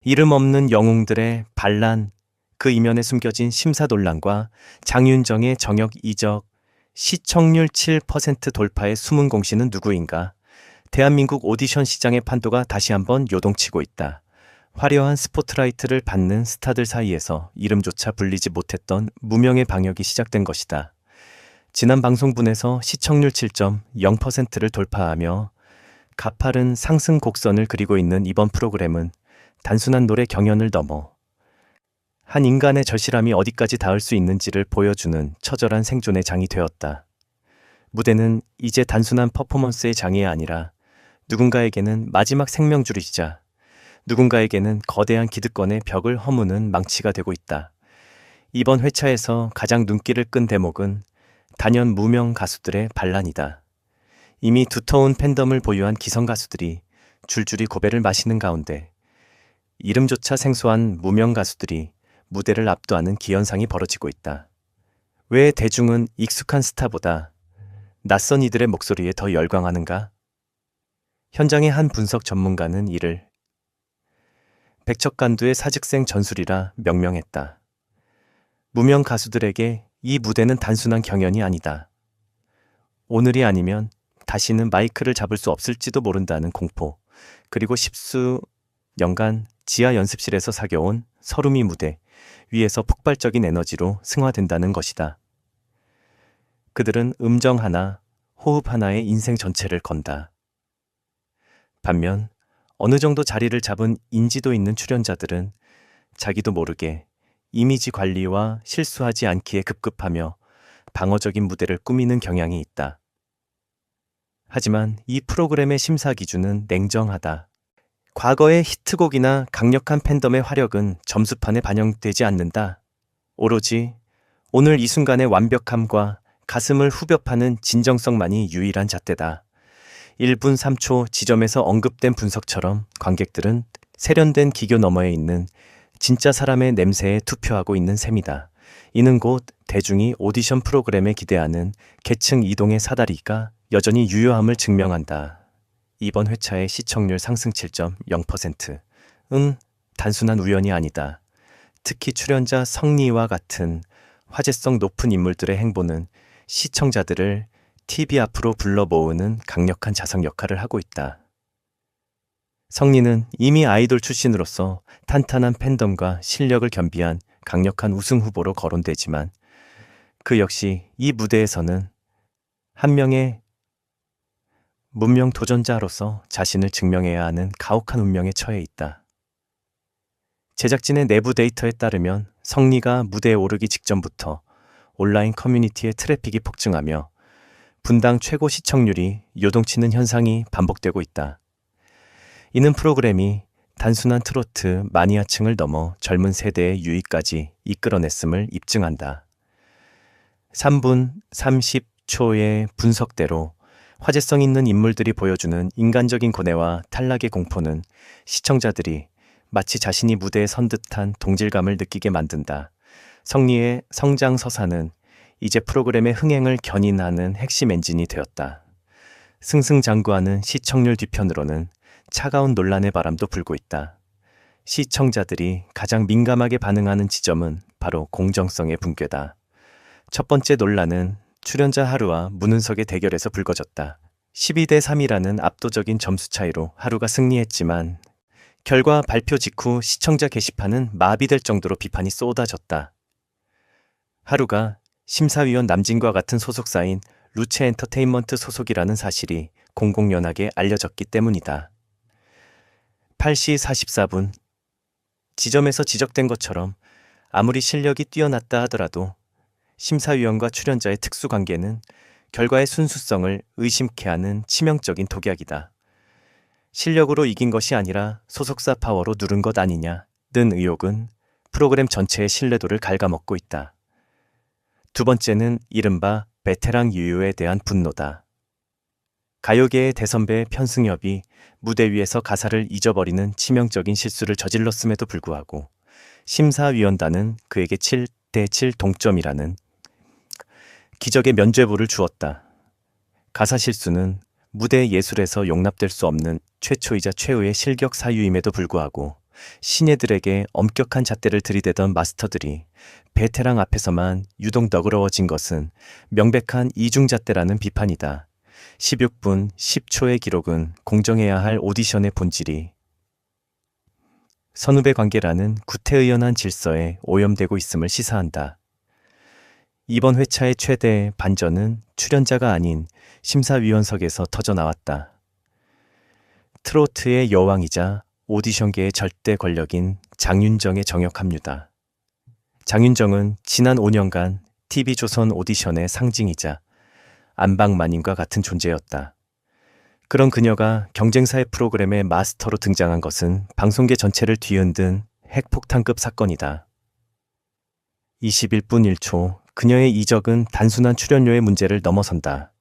이름 없는 영웅들의 반란, 그 이면에 숨겨진 심사 논란과 장윤정의 정역 이적, 시청률 7% 돌파의 숨은 공신은 누구인가? 대한민국 오디션 시장의 판도가 다시 한번 요동치고 있다. 화려한 스포트라이트를 받는 스타들 사이에서 이름조차 불리지 못했던 무명의 방역이 시작된 것이다. 지난 방송분에서 시청률 7.0%를 돌파하며 가파른 상승 곡선을 그리고 있는 이번 프로그램은 단순한 노래 경연을 넘어 한 인간의 절실함이 어디까지 닿을 수 있는지를 보여주는 처절한 생존의 장이 되었다. 무대는 이제 단순한 퍼포먼스의 장이 아니라 누군가에게는 마지막 생명줄이자 누군가에게는 거대한 기득권의 벽을 허무는 망치가 되고 있다. 이번 회차에서 가장 눈길을 끈 대목은 단연 무명 가수들의 반란이다. 이미 두터운 팬덤을 보유한 기성 가수들이 줄줄이 고배를 마시는 가운데 이름조차 생소한 무명 가수들이 무대를 압도하는 기현상이 벌어지고 있다. 왜 대중은 익숙한 스타보다 낯선 이들의 목소리에 더 열광하는가? 현장의 한 분석 전문가는 이를 백척간두의 사직생 전술이라 명명했다. 무명 가수들에게 이 무대는 단순한 경연이 아니다. 오늘이 아니면 다시는 마이크를 잡을 수 없을지도 모른다는 공포, 그리고 십수 년간 지하 연습실에서 사겨온 서름이 무대 위에서 폭발적인 에너지로 승화된다는 것이다. 그들은 음정 하나, 호흡 하나에 인생 전체를 건다. 반면 어느 정도 자리를 잡은 인지도 있는 출연자들은 자기도 모르게 이미지 관리와 실수하지 않기에 급급하며 방어적인 무대를 꾸미는 경향이 있다. 하지만 이 프로그램의 심사 기준은 냉정하다. 과거의 히트곡이나 강력한 팬덤의 화력은 점수판에 반영되지 않는다. 오로지 오늘 이 순간의 완벽함과 가슴을 후벼 파는 진정성만이 유일한 잣대다. 1분 3초 지점에서 언급된 분석처럼 관객들은 세련된 기교 너머에 있는 진짜 사람의 냄새에 투표하고 있는 셈이다. 이는 곧 대중이 오디션 프로그램에 기대하는 계층 이동의 사다리가 여전히 유효함을 증명한다. 이번 회차의 시청률 상승 7.0%은 단순한 우연이 아니다. 특히 출연자 성리와 같은 화제성 높은 인물들의 행보는 시청자들을 TV 앞으로 불러 모으는 강력한 자석 역할을 하고 있다. 성리는 이미 아이돌 출신으로서 탄탄한 팬덤과 실력을 겸비한 강력한 우승 후보로 거론되지만 그 역시 이 무대에서는 한 명의 문명 도전자로서 자신을 증명해야 하는 가혹한 운명에 처해 있다. 제작진의 내부 데이터에 따르면 성리가 무대에 오르기 직전부터 온라인 커뮤니티의 트래픽이 폭증하며 분당 최고 시청률이 요동치는 현상이 반복되고 있다. 이는 프로그램이 단순한 트로트 마니아층을 넘어 젊은 세대의 유입까지 이끌어냈음을 입증한다. 3분 30초의 분석대로 화제성 있는 인물들이 보여주는 인간적인 고뇌와 탈락의 공포는 시청자들이 마치 자신이 무대에 선 듯한 동질감을 느끼게 만든다. 성리의 성장 서사는 이제 프로그램의 흥행을 견인하는 핵심 엔진이 되었다. 승승장구하는 시청률 뒤편으로는 차가운 논란의 바람도 불고 있다. 시청자들이 가장 민감하게 반응하는 지점은 바로 공정성의 붕괴다. 첫 번째 논란은 출연자 하루와 문은석의 대결에서 불거졌다. 12대 3이라는 압도적인 점수 차이로 하루가 승리했지만 결과 발표 직후 시청자 게시판은 마비될 정도로 비판이 쏟아졌다. 하루가 심사위원 남진과 같은 소속사인 루체 엔터테인먼트 소속이라는 사실이 공공연하게 알려졌기 때문이다. 8시 44분 지점에서 지적된 것처럼 아무리 실력이 뛰어났다 하더라도 심사위원과 출연자의 특수관계는 결과의 순수성을 의심케 하는 치명적인 독약이다. 실력으로 이긴 것이 아니라 소속사 파워로 누른 것 아니냐는 의혹은 프로그램 전체의 신뢰도를 갉아먹고 있다. 두 번째는 이른바 베테랑 유효에 대한 분노다. 가요계의 대선배 편승엽이 무대 위에서 가사를 잊어버리는 치명적인 실수를 저질렀음에도 불구하고 심사위원단은 그에게 7대7 동점이라는 기적의 면죄부를 주었다. 가사 실수는 무대 예술에서 용납될 수 없는 최초이자 최후의 실격 사유임에도 불구하고 신예들에게 엄격한 잣대를 들이대던 마스터들이 베테랑 앞에서만 유독 너그러워진 것은 명백한 이중잣대라는 비판이다. 16분 10초의 기록은 공정해야 할 오디션의 본질이 선후배 관계라는 구태의연한 질서에 오염되고 있음을 시사한다. 이번 회차의 최대 반전은 출연자가 아닌 심사위원석에서 터져나왔다. 트로트의 여왕이자 오디션계의 절대 권력인 장윤정의 정역 합류다. 장윤정은 지난 5년간 TV조선 오디션의 상징이자 안방마님과 같은 존재였다. 그런 그녀가 경쟁사의 프로그램의 마스터로 등장한 것은 방송계 전체를 뒤흔든 핵폭탄급 사건이다. 21분 1초 그녀의 이적은 단순한 출연료의 문제를 넘어선다.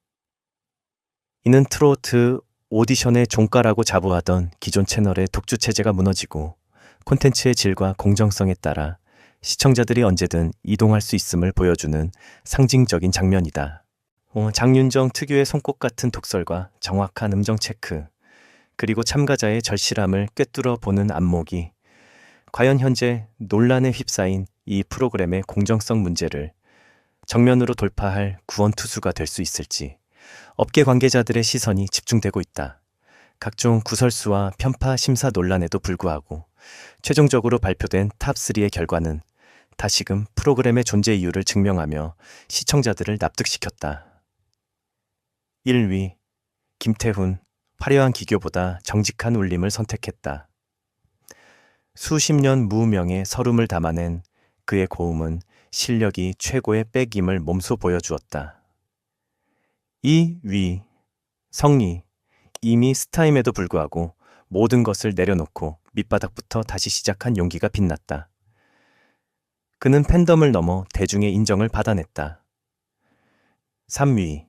이는 트로트 오디션의 종가라고 자부하던 기존 채널의 독주 체제가 무너지고 콘텐츠의 질과 공정성에 따라 시청자들이 언제든 이동할 수 있음을 보여주는 상징적인 장면이다. 장윤정 특유의 손꼽 같은 독설과 정확한 음정 체크, 그리고 참가자의 절실함을 꿰뚫어 보는 안목이 과연 현재 논란에 휩싸인 이 프로그램의 공정성 문제를 정면으로 돌파할 구원투수가 될 수 있을지 업계 관계자들의 시선이 집중되고 있다. 각종 구설수와 편파 심사 논란에도 불구하고 최종적으로 발표된 탑3의 결과는 다시금 프로그램의 존재 이유를 증명하며 시청자들을 납득시켰다. 1위 김태훈, 화려한 기교보다 정직한 울림을 선택했다. 수십 년 무명의 서름을 담아낸 그의 고음은 실력이 최고의 백임을 몸소 보여주었다. 2위 성리, 이미 스타임에도 불구하고 모든 것을 내려놓고 밑바닥부터 다시 시작한 용기가 빛났다. 그는 팬덤을 넘어 대중의 인정을 받아냈다. 3위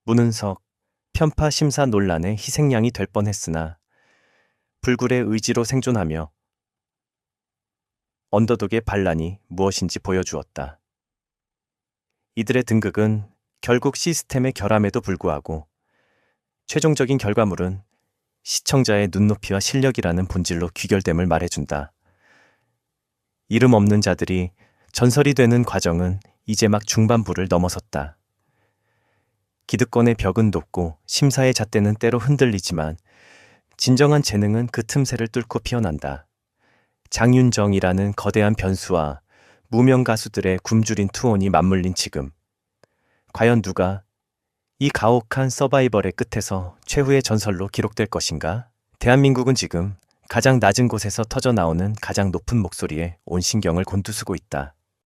문은석, 편파 심사 논란의 희생양이 될 뻔했으나 불굴의 의지로 생존하며 언더독의 반란이 무엇인지 보여주었다. 이들의 등극은 결국 시스템의 결함에도 불구하고 최종적인 결과물은 시청자의 눈높이와 실력이라는 본질로 귀결됨을 말해준다. 이름 없는 자들이 전설이 되는 과정은 이제 막 중반부를 넘어섰다. 기득권의 벽은 높고 심사의 잣대는 때로 흔들리지만 진정한 재능은 그 틈새를 뚫고 피어난다. 장윤정이라는 거대한 변수와 무명 가수들의 굶주린 투혼이 맞물린 지금, 과연 누가 이 가혹한 서바이벌의 끝에서 최후의 전설로 기록될 것인가? 대한민국은 지금 가장 낮은 곳에서 터져나오는 가장 높은 목소리에 온 신경을 곤두쓰고 있다.